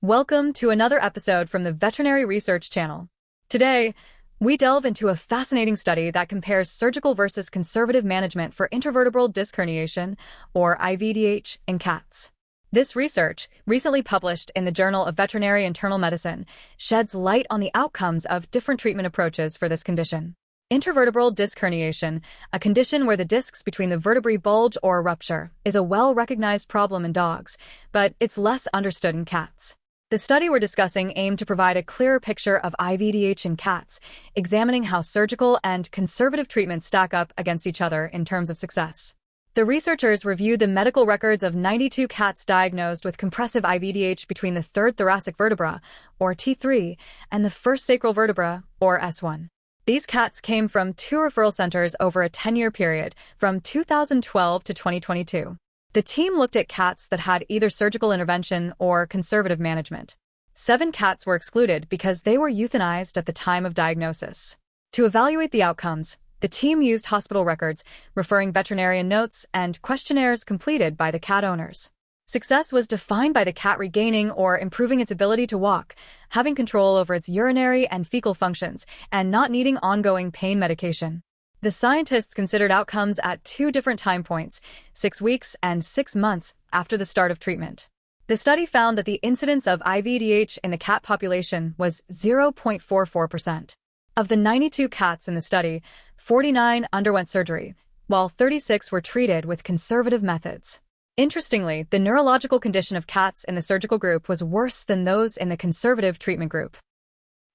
Welcome to another episode from the Veterinary Research Channel. Today, we delve into a fascinating study that compares surgical versus conservative management for intervertebral disc herniation, or IVDH, in cats. This research, recently published in the Journal of Veterinary Internal Medicine, sheds light on the outcomes of different treatment approaches for this condition. Intervertebral disc herniation, a condition where the discs between the vertebrae bulge or rupture, is a well-recognized problem in dogs, but it's less understood in cats. The study we're discussing aimed to provide a clearer picture of IVDH in cats, examining how surgical and conservative treatments stack up against each other in terms of success. The researchers reviewed the medical records of 92 cats diagnosed with compressive IVDH between the third thoracic vertebra, or T3, and the first sacral vertebra, or S1. These cats came from 2 referral centers over a 10-year period, from 2012 to 2022. The team looked at cats that had either surgical intervention or conservative management. 7 cats were excluded because they were euthanized at the time of diagnosis. To evaluate the outcomes, the team used hospital records, referring veterinarian notes, and questionnaires completed by the cat owners. Success was defined by the cat regaining or improving its ability to walk, having control over its urinary and fecal functions, and not needing ongoing pain medication. The scientists considered outcomes at 2 different time points, 6 weeks and 6 months after the start of treatment. The study found that the incidence of IVDH in the cat population was 0.44%. Of the 92 cats in the study, 49 underwent surgery, while 36 were treated with conservative methods. Interestingly, the neurological condition of cats in the surgical group was worse than those in the conservative treatment group.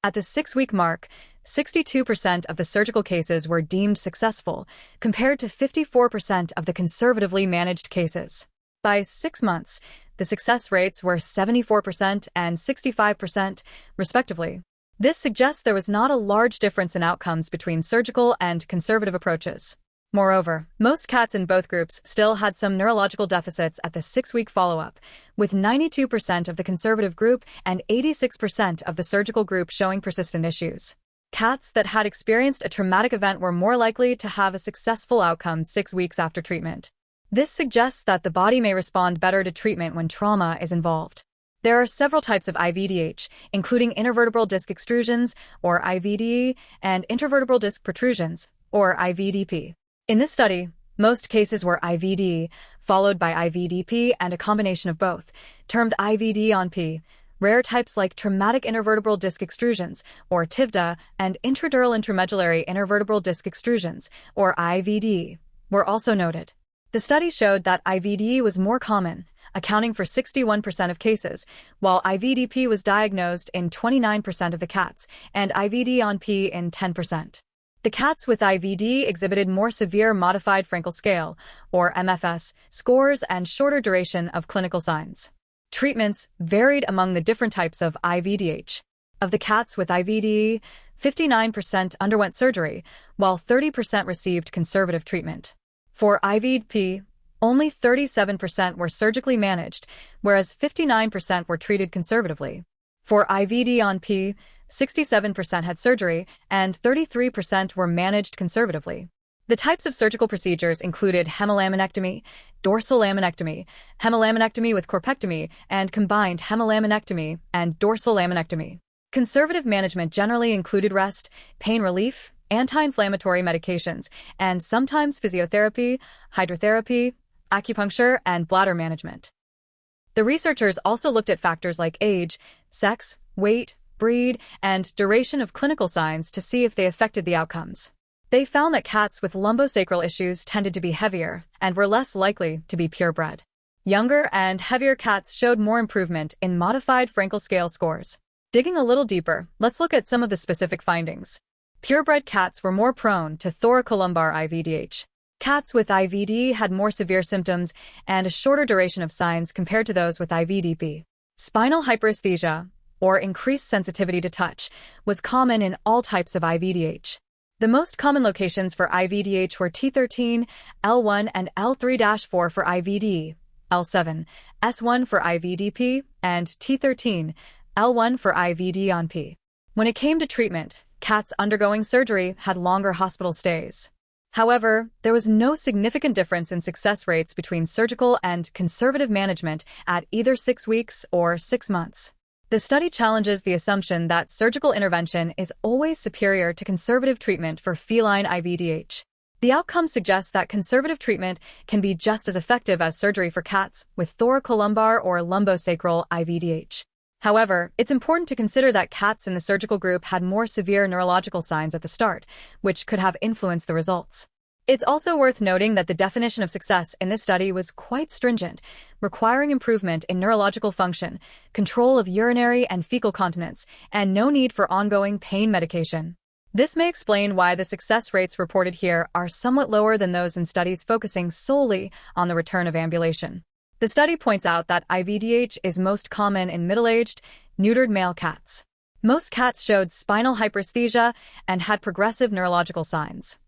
At the 6-week mark, 62% of the surgical cases were deemed successful, compared to 54% of the conservatively managed cases. By 6 months, the success rates were 74% and 65%, respectively. This suggests there was not a large difference in outcomes between surgical and conservative approaches. Moreover, most cats in both groups still had some neurological deficits at the 6-week follow-up, with 92% of the conservative group and 86% of the surgical group showing persistent issues. Cats that had experienced a traumatic event were more likely to have a successful outcome 6 weeks after treatment. This suggests that the body may respond better to treatment when trauma is involved. There are several types of IVDH, including intervertebral disc extrusions, or IVD, and intervertebral disc protrusions, or IVDP. In this study, most cases were IVD, followed by IVDP and a combination of both, termed IVD on P. Rare types like traumatic intervertebral disc extrusions, or TIVDA, and intradural intramedullary intervertebral disc extrusions, or IVD, were also noted. The study showed that IVD was more common, accounting for 61% of cases, while IVDP was diagnosed in 29% of the cats, and IVD on P in 10%. The cats with IVD exhibited more severe modified Frankel scale, or MFS, scores and shorter duration of clinical signs. Treatments varied among the different types of IVDH. Of the cats with IVD, 59% underwent surgery, while 30% received conservative treatment. For IVDP, only 37% were surgically managed, whereas 59% were treated conservatively. For IVD on P, 67% had surgery, and 33% were managed conservatively. The types of surgical procedures included hemilaminectomy, dorsal laminectomy, hemilaminectomy with corpectomy, and combined hemilaminectomy and dorsal laminectomy. Conservative management generally included rest, pain relief, anti-inflammatory medications, and sometimes physiotherapy, hydrotherapy, acupuncture, and bladder management. The researchers also looked at factors like age, sex, weight, breed, and duration of clinical signs to see if they affected the outcomes. They found that cats with lumbosacral issues tended to be heavier and were less likely to be purebred. Younger and heavier cats showed more improvement in modified Frankel scale scores. Digging a little deeper, let's look at some of the specific findings. Purebred cats were more prone to thoracolumbar IVDH. Cats with IVD had more severe symptoms and a shorter duration of signs compared to those with IVDP. Spinal hyperesthesia, or increased sensitivity to touch, was common in all types of IVDH. The most common locations for IVDH were T13, L1 and L3-4 for IVD, L7, S1 for IVDP, and T13, L1 for IVD on P. When it came to treatment, cats undergoing surgery had longer hospital stays. However, there was no significant difference in success rates between surgical and conservative management at either 6 weeks or 6 months. The study challenges the assumption that surgical intervention is always superior to conservative treatment for feline IVDH. The outcome suggests that conservative treatment can be just as effective as surgery for cats with thoracolumbar or lumbosacral IVDH. However, it's important to consider that cats in the surgical group had more severe neurological signs at the start, which could have influenced the results. It's also worth noting that the definition of success in this study was quite stringent, requiring improvement in neurological function, control of urinary and fecal continence, and no need for ongoing pain medication. This may explain why the success rates reported here are somewhat lower than those in studies focusing solely on the return of ambulation. The study points out that IVDH is most common in middle-aged, neutered male cats. Most cats showed spinal hyperesthesia and had progressive neurological signs.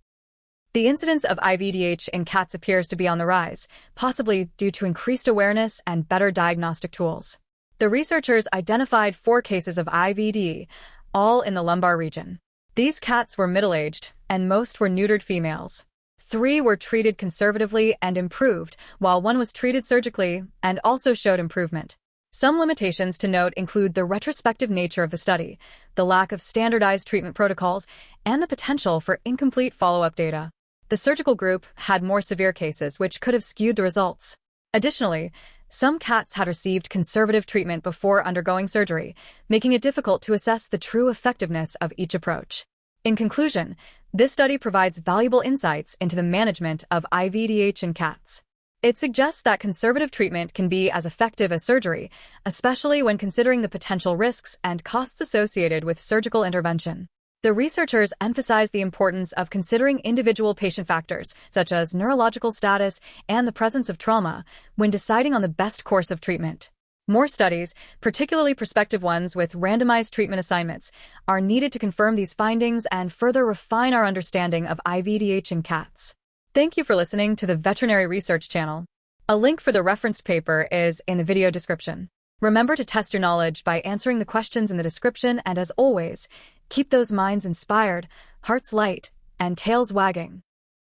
The incidence of IVDH in cats appears to be on the rise, possibly due to increased awareness and better diagnostic tools. The researchers identified 4 cases of IVD, all in the lumbar region. These cats were middle-aged, and most were neutered females. 3 were treated conservatively and improved, while 1 was treated surgically and also showed improvement. Some limitations to note include the retrospective nature of the study, the lack of standardized treatment protocols, and the potential for incomplete follow-up data. The surgical group had more severe cases, which could have skewed the results. Additionally, some cats had received conservative treatment before undergoing surgery, making it difficult to assess the true effectiveness of each approach. In conclusion, this study provides valuable insights into the management of IVDH in cats. It suggests that conservative treatment can be as effective as surgery, especially when considering the potential risks and costs associated with surgical intervention. The researchers emphasize the importance of considering individual patient factors, such as neurological status and the presence of trauma, when deciding on the best course of treatment. More studies, particularly prospective ones with randomized treatment assignments, are needed to confirm these findings and further refine our understanding of IVDH in cats. Thank you for listening to the Veterinary Research Channel. A link for the referenced paper is in the video description. Remember to test your knowledge by answering the questions in the description, and as always, keep those minds inspired, hearts light, and tails wagging.